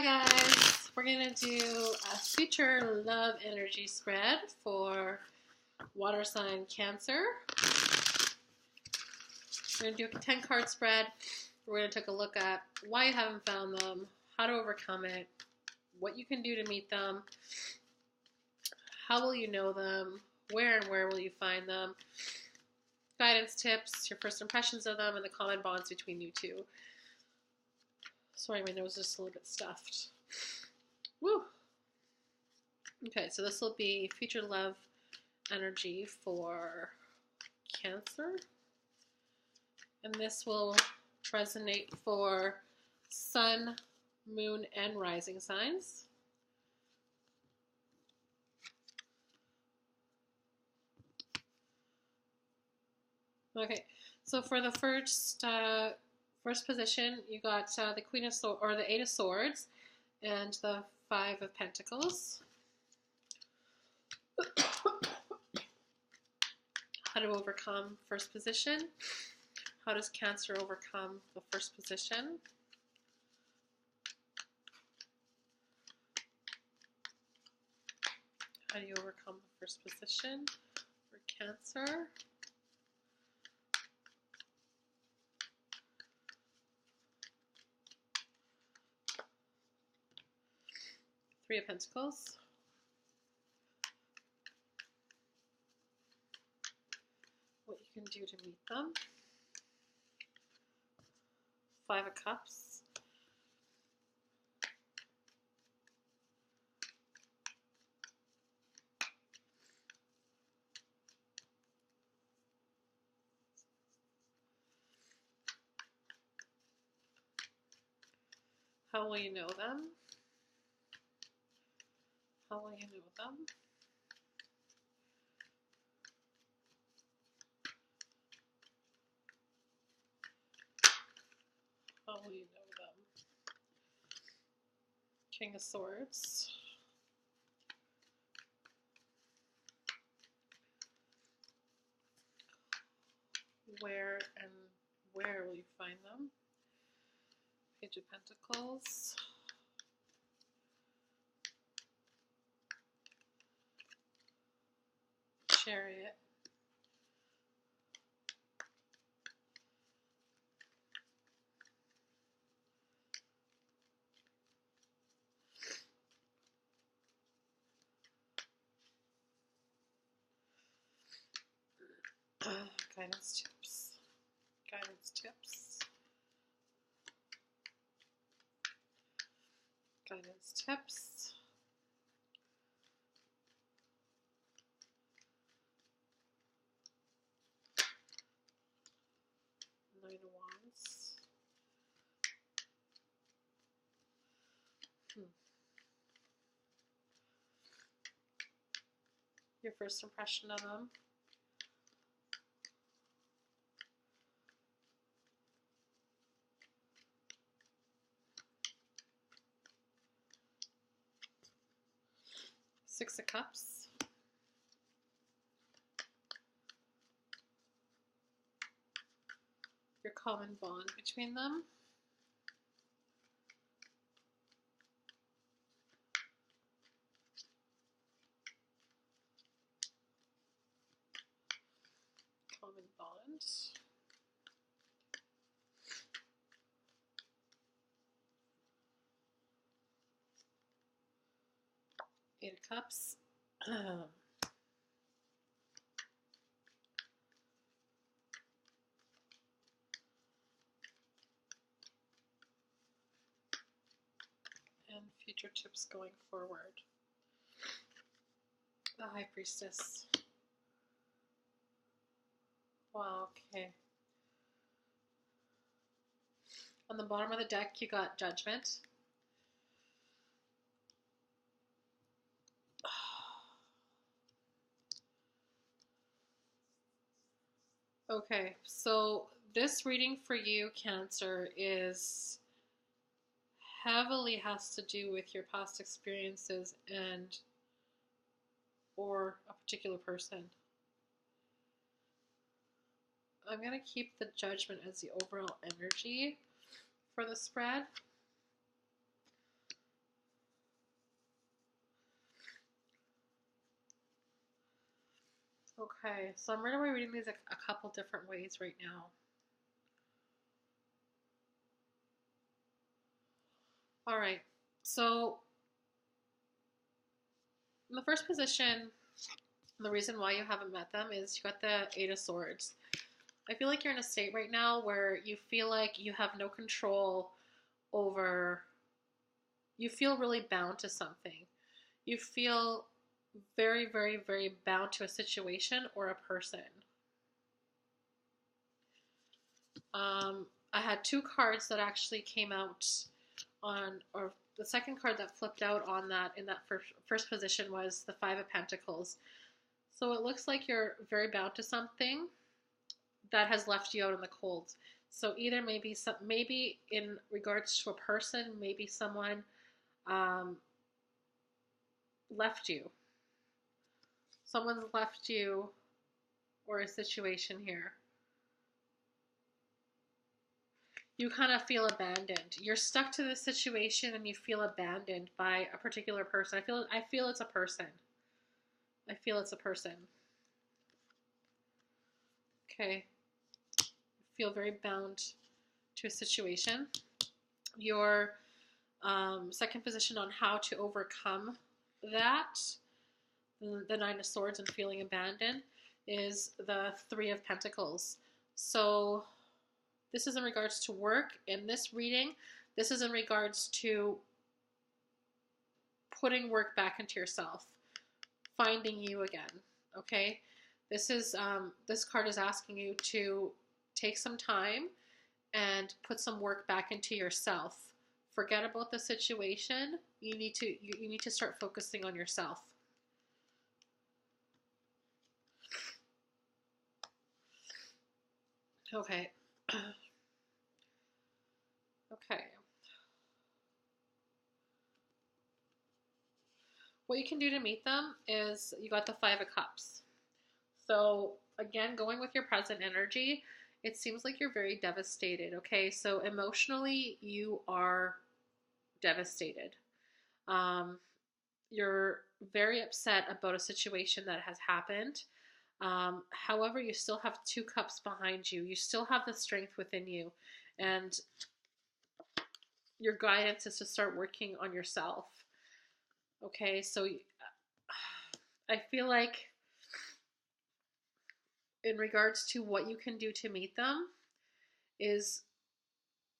guys, we're going to do a future love energy spread for water sign Cancer. We're going to do a 10 card spread. We're going to take a look at why you haven't found them, how to overcome it, what you can do to meet them, how will you know them, where and where will you find them, guidance tips, your first impressions of them, and the common bonds between you two. Sorry, my nose is just a little bit stuffed. Woo! Okay, so this will be future love energy for Cancer. And this will resonate for Sun, Moon, and Rising signs. Okay, so for the first position, you got the Queen of Swords, or the Eight of Swords, and the Five of Pentacles. How to overcome first position. How does Cancer overcome the first position? How do you overcome the first position for Cancer? Three of Pentacles. What you can do to meet them. Five of Cups. How will you know them? How will you know them? How will you know them? King of Swords. Where will you find them? Page of Pentacles. Chariot. Guidance tips. Guidance tips. Guidance tips. Nine of Wands. Your first impression of them. Six of Cups. Your common bond between them. Common bond. Eight of Cups. And future tips going forward. The High Priestess. Wow, okay. On the bottom of the deck, you got Judgment. Okay, so this reading for you, Cancer, is heavily has to do with your past experiences and or a particular person. I'm going to keep the Judgment as the overall energy for the spread. Okay, so I'm going to be reading these a couple different ways right now. All right, so in the first position, the reason why you haven't met them is you got the Eight of Swords. I feel like you're in a state right now where you feel like you have no control over, you feel really bound to something. You feel very, very, very bound to a situation or a person. I had two cards that actually came out on, or the second card that flipped out on that in that first position was the Five of Pentacles. So it looks like you're very bound to something that has left you out in the cold. So either maybe in regards to a person, maybe someone left you. Someone's left you, or a situation here. You kind of feel abandoned. You're stuck to this situation and you feel abandoned by a particular person. I feel it's a person. I feel it's a person. Okay. I feel very bound to a situation. Your second position on how to overcome that, the Nine of Swords and feeling abandoned, is the Three of Pentacles. So this is in regards to work. In this reading, this is in regards to putting work back into yourself, finding you again, okay? This card is asking you to take some time and put some work back into yourself. Forget about the situation. You need to start focusing on yourself. Okay. Okay. What you can do to meet them is you got the Five of Cups. So again, going with your present energy, it seems like you're very devastated. Okay, so emotionally you are devastated. You're very upset about a situation that has happened. However, you still have two cups behind you. You still have the strength within you. And your guidance is to start working on yourself. Okay, so I feel like in regards to what you can do to meet them is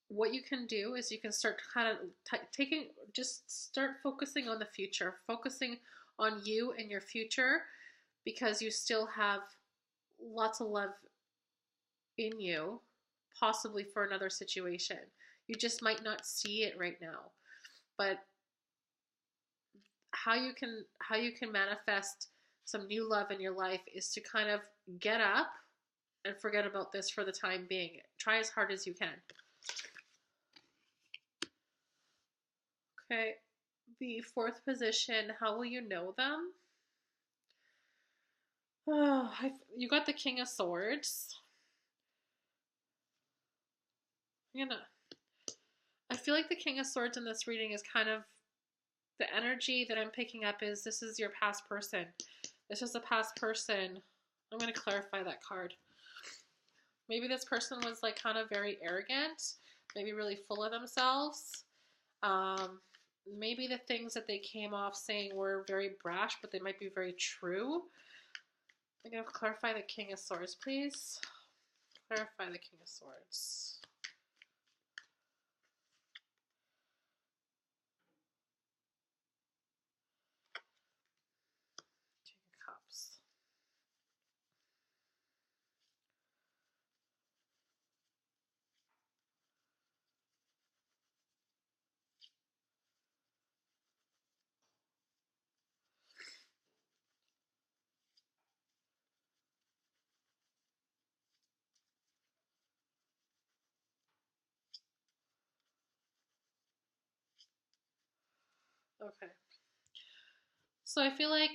what you can do is you can start kind of just start focusing on the future, focusing on you and your future, because you still have lots of love in you, possibly for another situation. You just might not see it right now. But how you can manifest some new love in your life is to kind of get up and forget about this for the time being. Try as hard as you can. Okay, the fourth position, how will you know them? Oh, you got the King of Swords. I feel like the King of Swords in this reading is kind of the energy that I'm picking up is this is your past person. This is a past person. I'm going to clarify that card. Maybe this person was like kind of very arrogant, maybe really full of themselves. Maybe the things that they came off saying were very brash, but they might be very true. I'm going to clarify the King of Swords, please. Clarify the King of Swords. King of Cups. Okay. So I feel like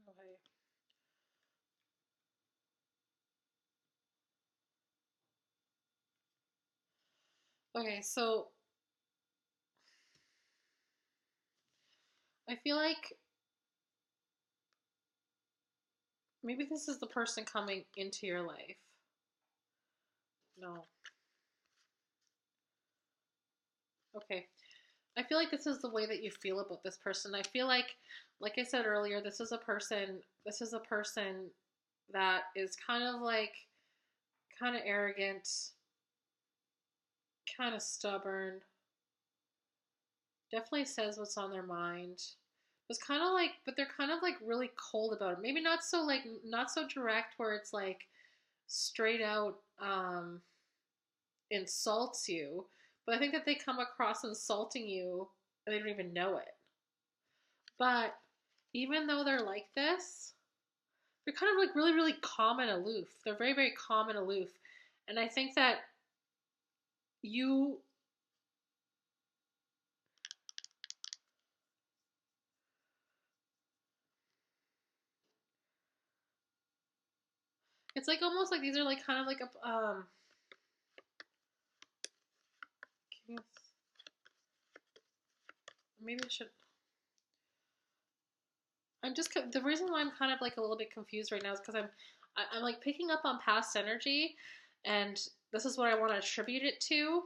okay. Okay, so I feel like maybe this is the person coming into your life. No. Okay. I feel like this is the way that you feel about this person. I feel like I said earlier, this is a person that is kind of like, kind of arrogant, kind of stubborn, definitely says what's on their mind. It's kind of like, but they're kind of like really cold about it. Maybe not so like, not so direct where it's like straight out insults you, but I think that they come across insulting you and they don't even know it. But even though they're like this, they're kind of like really, really calm and aloof. They're very, very calm and aloof. And I think that you, it's like almost like these are like kind of like a, maybe I should, I'm just, the reason why I'm kind of like a little bit confused right now is because I'm like picking up on past energy, and this is what I want to attribute it to.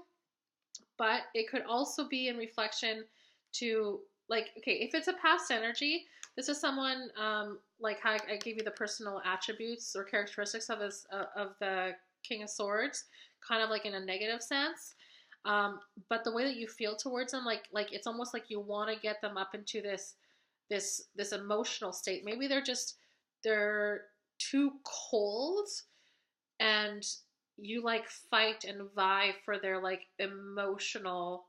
But it could also be in reflection to, like, okay, if it's a past energy, this is someone like how I gave you the personal attributes or characteristics of this of the King of Swords, kind of like in a negative sense. But the way that you feel towards them, like it's almost like you want to get them up into this emotional state. Maybe they're too cold, and you like fight and vie for their like emotional,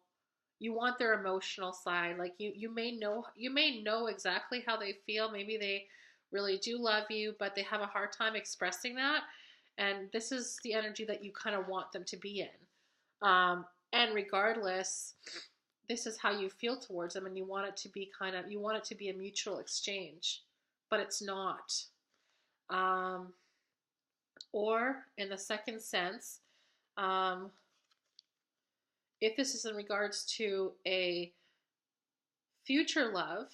you want their emotional side. Like you may know exactly how they feel. Maybe they really do love you, but they have a hard time expressing that. And this is the energy that you kind of want them to be in. And regardless, this is how you feel towards them, and you want it to be you want it to be a mutual exchange, but it's not. Um, or in the second sense, um, if this is in regards to a future love,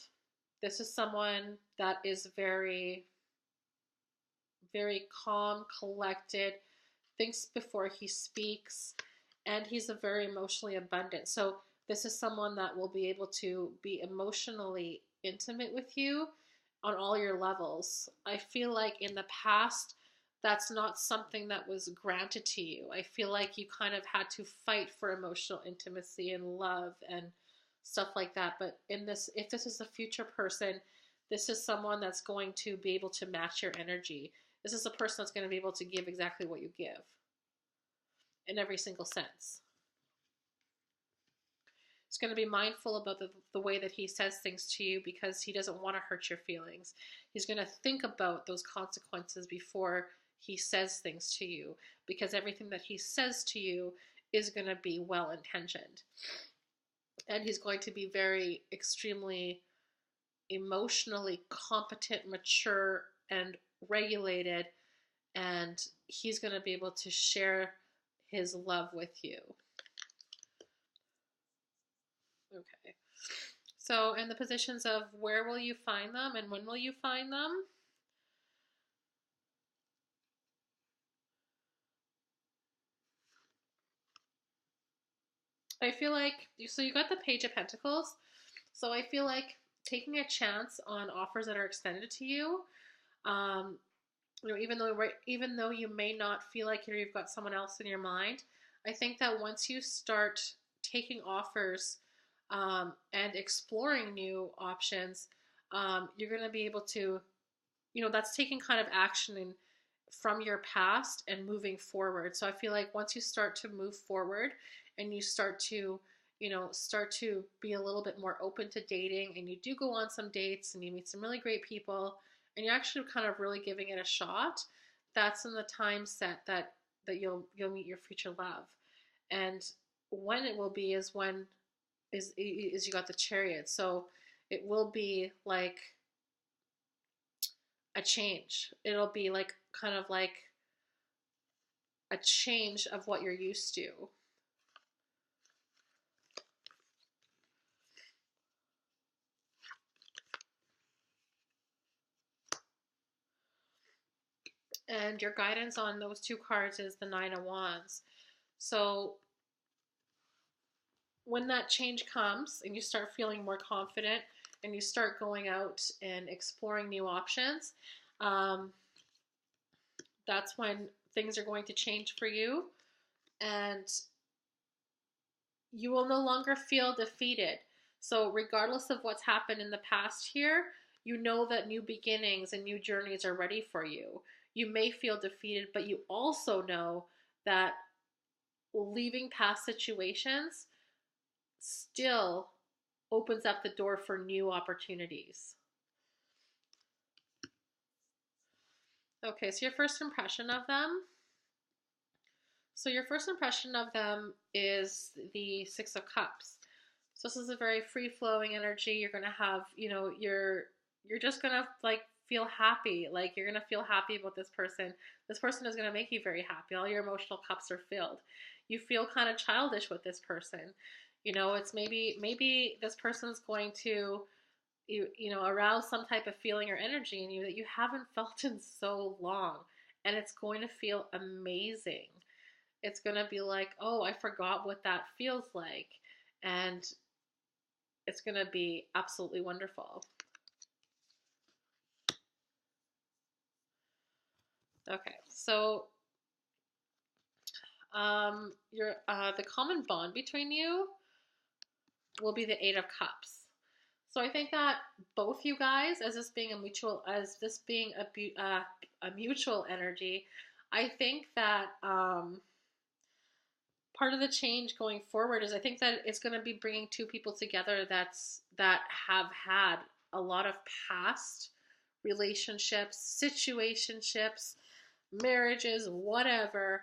this is someone that is very, very calm, collected, thinks before he speaks, and he's a very emotionally abundant. So this is someone that will be able to be emotionally intimate with you on all your levels. I feel like in the past, that's not something that was granted to you. I feel like you kind of had to fight for emotional intimacy and love and stuff like that. But in this, if this is a future person, this is someone that's going to be able to match your energy. This is a person that's going to be able to give exactly what you give in every single sense. He's going to be mindful about the way that he says things to you because he doesn't want to hurt your feelings. He's going to think about those consequences before he says things to you because everything that he says to you is going to be well intentioned. And he's going to be very, extremely emotionally competent, mature, and regulated. And he's going to be able to share his love with you. Okay. So, in the positions of where will you find them and when will you find them? I feel like, so you got the Page of Pentacles. So I feel like taking a chance on offers that are extended to you, um, even though you may not feel like you've got someone else in your mind, I think that once you start taking offers and exploring new options, you're going to be able to, that's taking kind of action from your past and moving forward. So I feel like once you start to move forward and you start to, start to be a little bit more open to dating, and you do go on some dates and you meet some really great people and you're actually kind of really giving it a shot, that's in the time set that you'll meet your future love. And when it will be is when is you got the Chariot. So it will be like a change. It'll be like kind of like a change of what you're used to. And your guidance on those two cards is the Nine of Wands. So when that change comes and you start feeling more confident and you start going out and exploring new options, that's when things are going to change for you, and you will no longer feel defeated. So regardless of what's happened in the past here, you know that new beginnings and new journeys are ready for you. You may feel defeated, but you also know that leaving past situations still opens up the door for new opportunities. Okay, so your first impression of them. So your first impression of them is the Six of Cups. So this is a very free-flowing energy. You're going to have, you're just going to like feel happy. Like you're going to feel happy about this person. This person is going to make you very happy. All your emotional cups are filled. You feel kind of childish with this person. It's maybe this person's going to arouse some type of feeling or energy in you that you haven't felt in so long, and it's going to feel amazing. It's going to be like, oh, I forgot what that feels like, and it's going to be absolutely wonderful. Okay, so the common bond between you will be the Eight of Cups. So I think that both you guys, as this being a mutual energy, I think that part of the change going forward is I think that it's going to be bringing two people together that have had a lot of past relationships, situationships, marriages, whatever,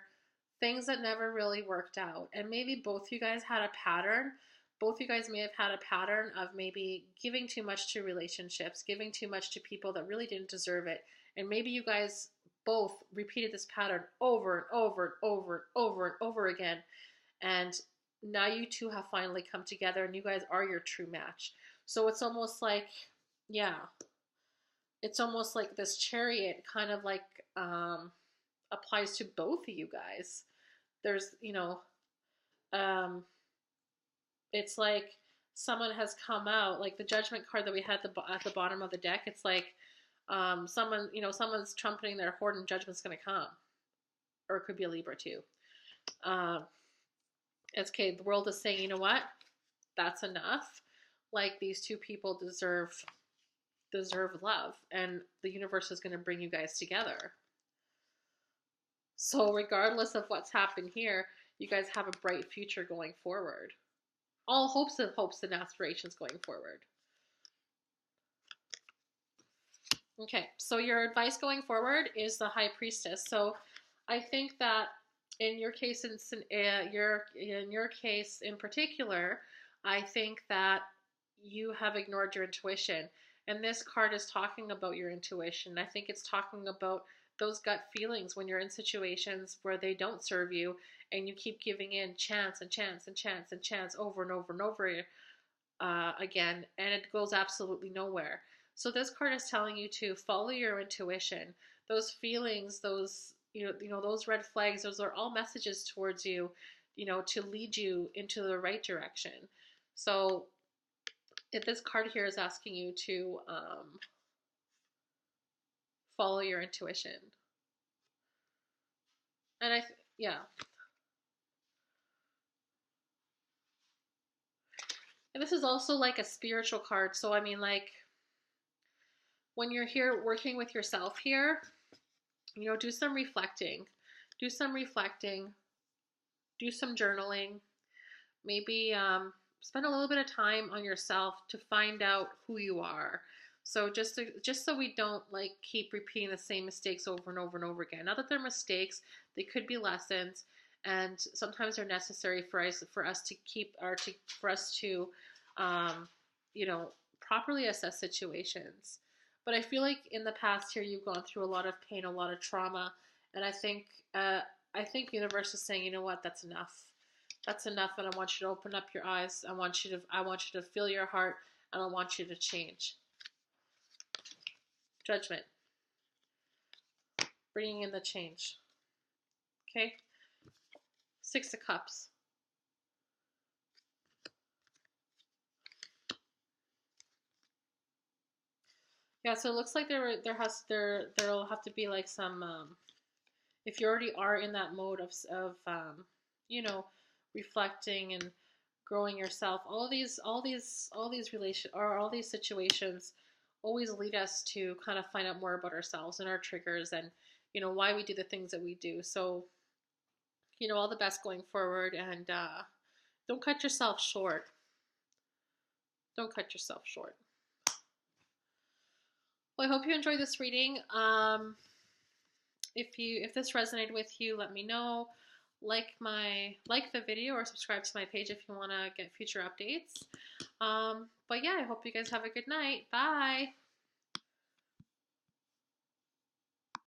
things that never really worked out. And maybe both you guys had a pattern. Both you guys may have had a pattern of maybe giving too much to relationships, giving too much to people that really didn't deserve it. And maybe you guys both repeated this pattern over and over and over and over and over again. And now you two have finally come together and you guys are your true match. So it's almost like, yeah, it's almost like this Chariot kind of like applies to both of you guys. There's, it's like someone has come out, like the Judgment card that we had at the bottom of the deck. It's like someone's trumpeting their horn and judgment's going to come. Or it could be a Libra too. It's okay. The world is saying, you know what? That's enough. Like these two people deserve love, and the universe is going to bring you guys together. So regardless of what's happened here, you guys have a bright future going forward. All hopes and aspirations going forward. Okay, so your advice going forward is the High Priestess. So I think that in your case, in your case in particular, I think that you have ignored your intuition. And this card is talking about your intuition. I think it's talking about those gut feelings when you're in situations where they don't serve you and you keep giving in chance and chance and chance and chance over and over and over again, and it goes absolutely nowhere. So this card is telling you to follow your intuition. Those feelings, those those red flags, those are all messages towards you, to lead you into the right direction. So if this card here is asking you to follow your intuition. And yeah. And this is also like a spiritual card. So I mean, like, when you're here working with yourself here, do some reflecting. Do some reflecting. Do some journaling. Maybe spend a little bit of time on yourself to find out who you are. So just so we don't like keep repeating the same mistakes over and over and over again. Not that they're mistakes, they could be lessons, and sometimes they're necessary for us to properly assess situations. But I feel like in the past here you've gone through a lot of pain, a lot of trauma, and I think universe is saying, you know what, that's enough. That's enough, and I want you to open up your eyes. I want you to feel your heart, and I want you to change. Judgment. bringing in the change. Okay, Six of Cups. Yeah, so it looks like there'll have to be like some if you already are in that mode of you know, reflecting and growing yourself. All these relation or all these situations always lead us to kind of find out more about ourselves and our triggers and why we do the things that we do. So all the best going forward, and don't cut yourself short. Don't cut yourself short. Well, I hope you enjoyed this reading. If this resonated with you, let me know. Like the video or subscribe to my page if you want to get future updates. But yeah, I hope you guys have a good night. Bye.